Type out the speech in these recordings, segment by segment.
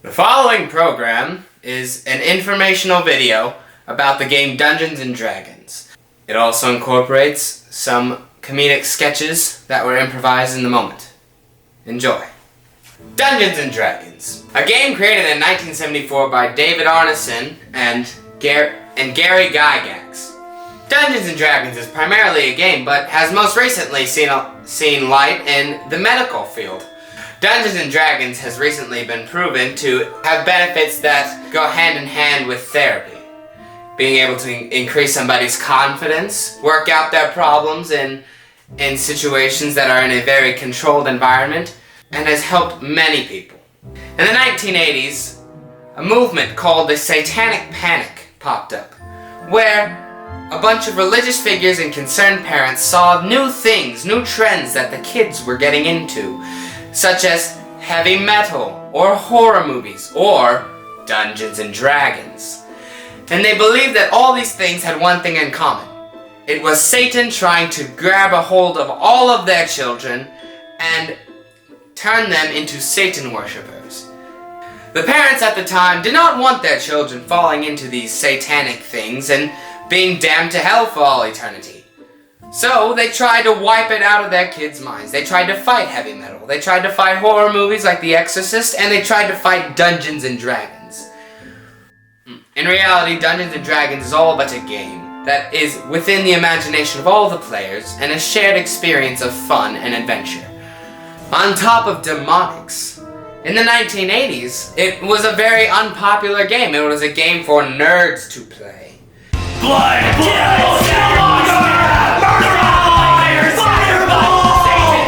The following program is an informational video about the game Dungeons & Dragons. It also incorporates some comedic sketches that were improvised in the moment. Enjoy. Dungeons & Dragons, a game created in 1974 by David Arneson and Gary Gygax. Dungeons & Dragons is primarily a game, but has most recently seen light in the medical field. Dungeons & Dragons has recently been proven to have benefits that go hand in hand with therapy. Being able to increase somebody's confidence, work out their problems in situations that are in a very controlled environment, and has helped many people. In the 1980s, a movement called the Satanic Panic popped up, where a bunch of religious figures and concerned parents saw new things, new trends that the kids were getting into, such as heavy metal, or horror movies, or Dungeons & Dragons. And they believed that all these things had one thing in common. It was Satan trying to grab a hold of all of their children and turn them into Satan worshippers. The parents at the time did not want their children falling into these satanic things and being damned to hell for all eternity. So they tried to wipe it out of their kids' minds. They tried to fight heavy metal. They tried to fight horror movies like The Exorcist, and they tried to fight Dungeons & Dragons. In reality, Dungeons & Dragons is all but a game that is within the imagination of all the players and a shared experience of fun and adventure. On top of demonics, in the 1980s, it was a very unpopular game. It was a game for nerds to play. Blood!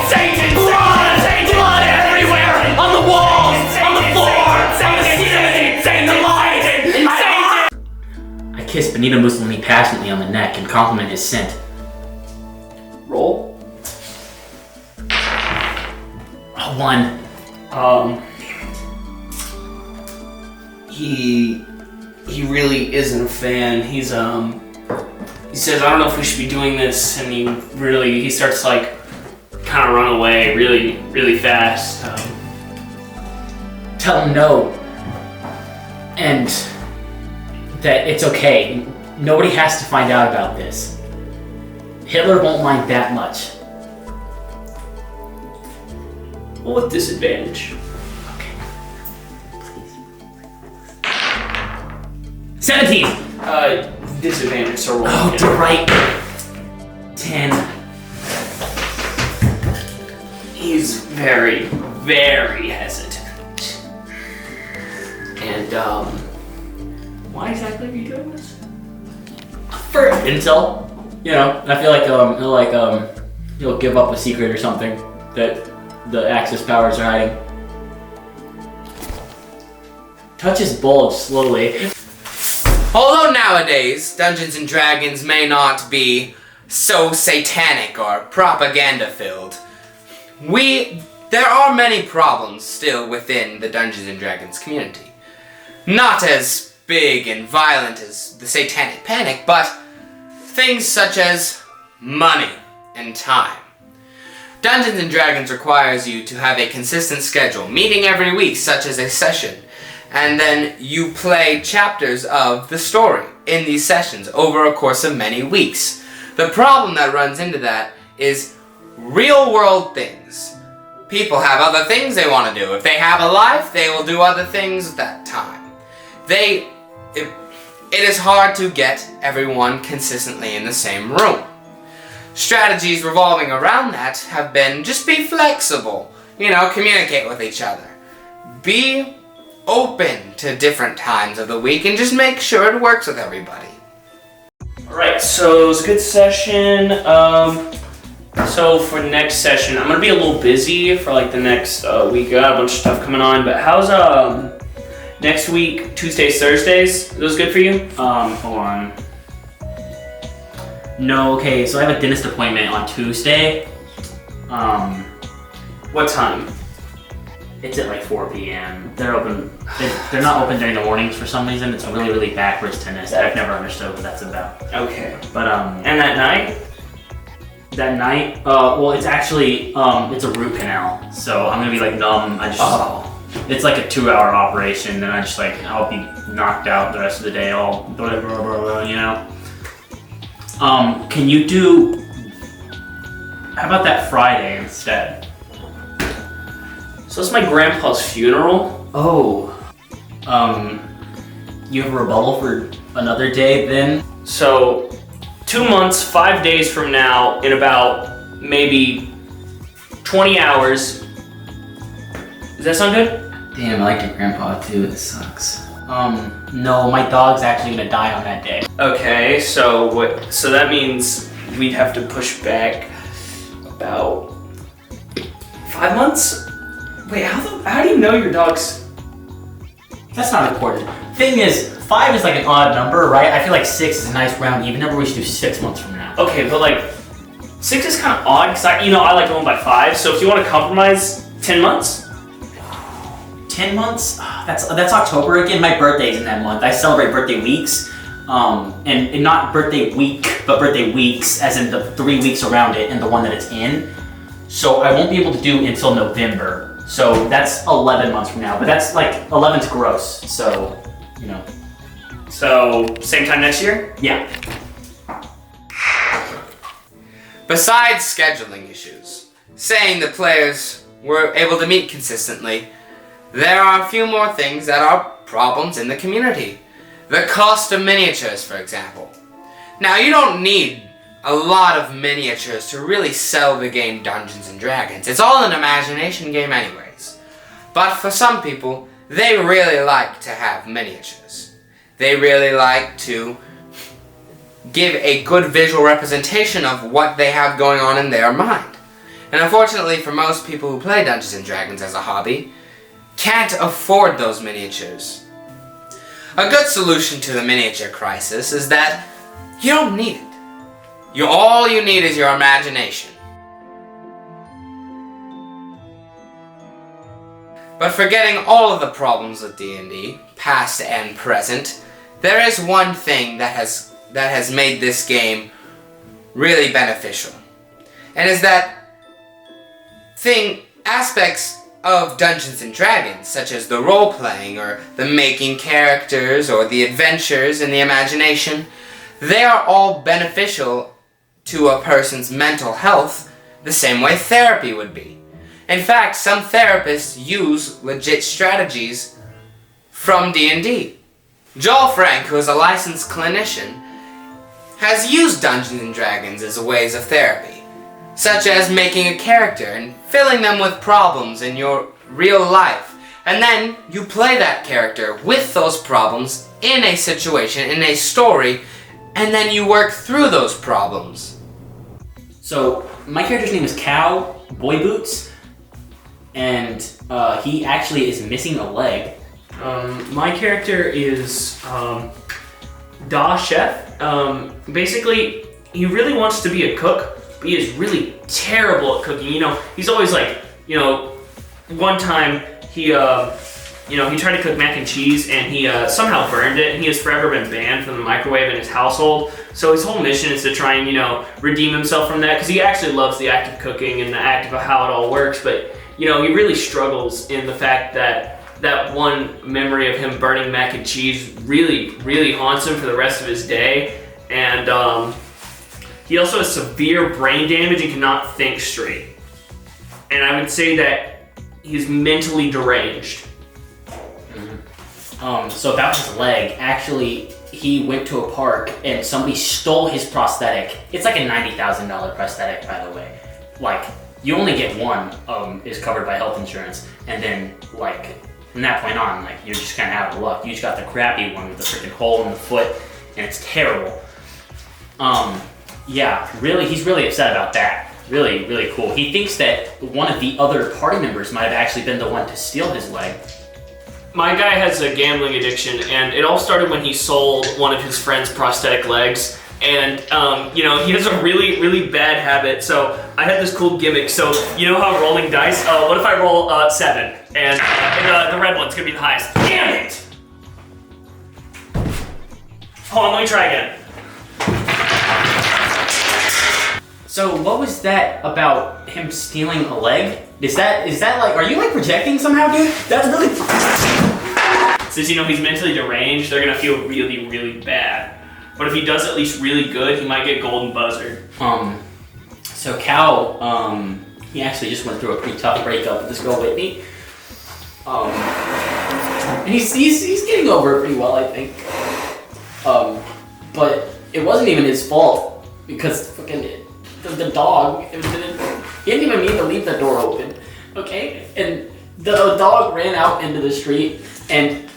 Satan everywhere! On the walls! On the floor! Satan! The light! In my eyes! I kissed Benito Mussolini passionately on the neck and compliment his scent. Roll. Oh, one. He really isn't a fan. He says, I don't know if we should be doing this, and he starts like kind of run away really fast. Tell him no. And that it's okay. Nobody has to find out about this. Hitler won't mind that much. Well, with disadvantage. Okay. Please. 17! Disadvantage, so roll. Oh, again. you're right. 10. He's very, very hesitant. And, why exactly are you doing this? For intel. You know, I feel like he'll give up a secret or something that the Axis powers are hiding. Touch his bulge slowly. Although nowadays, Dungeons & Dragons may not be so satanic or propaganda-filled, there are many problems still within the Dungeons & Dragons community. Not as big and violent as the Satanic Panic, but things such as money and time. Dungeons & Dragons requires you to have a consistent schedule, meeting every week such as a session, and then you play chapters of the story in these sessions over a course of many weeks. The problem that runs into that is real-world things. People have other things they want to do. If they have a life, they will do other things at that time. It is hard to get everyone consistently in the same room. Strategies revolving around that have been just be flexible. Communicate with each other. Be open to different times of the week and just make sure it works with everybody. Alright, so it was a good session. So for next session, I'm gonna be a little busy for like the next week. I got a bunch of stuff coming on, but how's next week, Tuesdays, Thursdays? Are those good for you? Hold on. No, okay, so I have a dentist appointment on Tuesday. What time? It's at like 4 p.m. They're open. They're not open during the mornings for some reason. It's a really backwards dentist. I've never understood what that's about. Okay. But And that night? That night? Well, it's actually it's a root canal, so I'm gonna be like numb. It's like a 2-hour operation, and I'll be knocked out the rest of the day, all blah, blah, blah, blah, you know? Can you do, how about that Friday instead? So it's my grandpa's funeral. Oh. You have a rebuttal for another day then? So 2 months, 5 days from now, in about maybe 20 hours. Does that sound good? Damn, I like your grandpa too, it sucks. No, my dog's actually gonna die on that day. Okay, so that means we'd have to push back about 5 months? Wait, how do you know your dog's... That's not important. Thing is, 5 is like an odd number, right? I feel like 6 is a nice round even number. We should do 6 months from now. Okay, but like 6 is kind of odd because I like going by 5. So if you want to compromise, 10 months. 10 months? That's October again. My birthday's in that month. I celebrate birthday weeks, and not birthday week, but birthday weeks, as in the 3 weeks around it and the one that it's in. So I won't be able to do until November. So that's 11 months from now. But that's like 11's gross. So you know. So same time next year? Yeah. Besides scheduling issues, saying the players were able to meet consistently, there are a few more things that are problems in the community. The cost of miniatures, for example. Now, you don't need a lot of miniatures to really sell the game Dungeons & Dragons. It's all an imagination game anyways. But for some people, they really like to have miniatures. They really like to give a good visual representation of what they have going on in their mind. And unfortunately for most people who play Dungeons & Dragons as a hobby, can't afford those miniatures. A good solution to the miniature crisis is that you don't need it. All you need is your imagination. But forgetting all of the problems with D&D, past and present, there is one thing that has made this game really beneficial. And is that aspects of Dungeons & Dragons, such as the role-playing, or the making characters, or the adventures in the imagination, they are all beneficial to a person's mental health the same way therapy would be. In fact, some therapists use legit strategies from D&D. Joel Frank, who is a licensed clinician, has used Dungeons & Dragons as ways of therapy, such as making a character and filling them with problems in your real life. And then you play that character with those problems in a situation, in a story, and then you work through those problems. So, my character's name is Cow Boy Boots, and he actually is missing a leg. My character is Da Chef. Basically, he really wants to be a cook, but he is really terrible at cooking. You know, he's always like, one time he tried to cook mac and cheese and he somehow burned it, and he has forever been banned from the microwave in his household. So his whole mission is to try and, redeem himself from that, because he actually loves the act of cooking and the act of how it all works, but, he really struggles in the fact that that one memory of him burning mac and cheese really, really haunts him for the rest of his day. And he also has severe brain damage and cannot think straight. And I would say that he's mentally deranged. So about his leg, actually, he went to a park and somebody stole his prosthetic. It's like a $90,000 prosthetic, by the way. Like, you only get one, is covered by health insurance, and then, like, from that point on, like, you're just kind of out of luck. You just got the crappy one with the freaking hole in the foot, and it's terrible. Yeah, really, he's really upset about that. Really, really cool. He thinks that one of the other party members might have actually been the one to steal his leg. My guy has a gambling addiction, and it all started when he sold one of his friend's prosthetic legs. And, he has a really, really bad habit. So I had this cool gimmick. So, you know how rolling dice? What if I roll 7? And the red one's gonna be the highest. Damn it! Hold on, let me try again. So what was that about him stealing a leg? Is that like, are you like projecting somehow, dude? That's really... Since he's mentally deranged, they're gonna feel really, really bad. But if he does at least really good, he might get golden buzzer. So Cal, he actually just went through a pretty tough breakup with this girl Whitney. And he's getting over it pretty well, I think. But it wasn't even his fault because fucking the dog. He didn't even mean to leave the door open. Okay, and the dog ran out into the street, and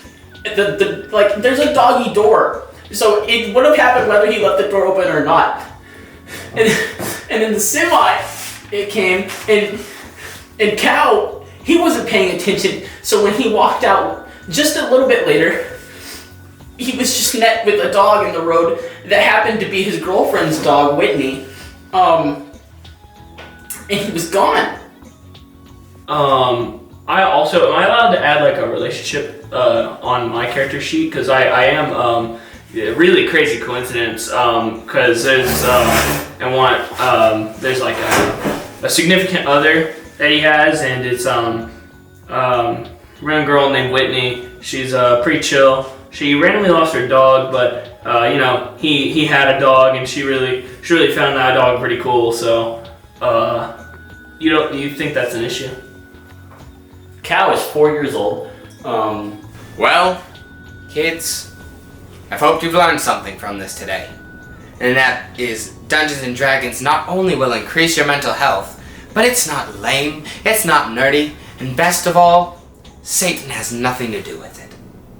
there's a doggy door, so it would have happened whether he left the door open or not. And then the semi, it came, and Cal, he wasn't paying attention, so when he walked out just a little bit later, he was just met with a dog in the road that happened to be his girlfriend's dog, Whitney, and he was gone. I also, am I allowed to add like a relationship on my character sheet? Because I am a really crazy coincidence. Because there's there's like a significant other that he has, and it's random girl named Whitney. She's pretty chill. She randomly lost her dog, but you know, he had a dog, and she really found that dog pretty cool. So you think that's an issue? Cal is 4 years old. Well, kids, I've hoped you've learned something from this today. And that is Dungeons & Dragons not only will increase your mental health, but it's not lame, it's not nerdy, and best of all, Satan has nothing to do with it.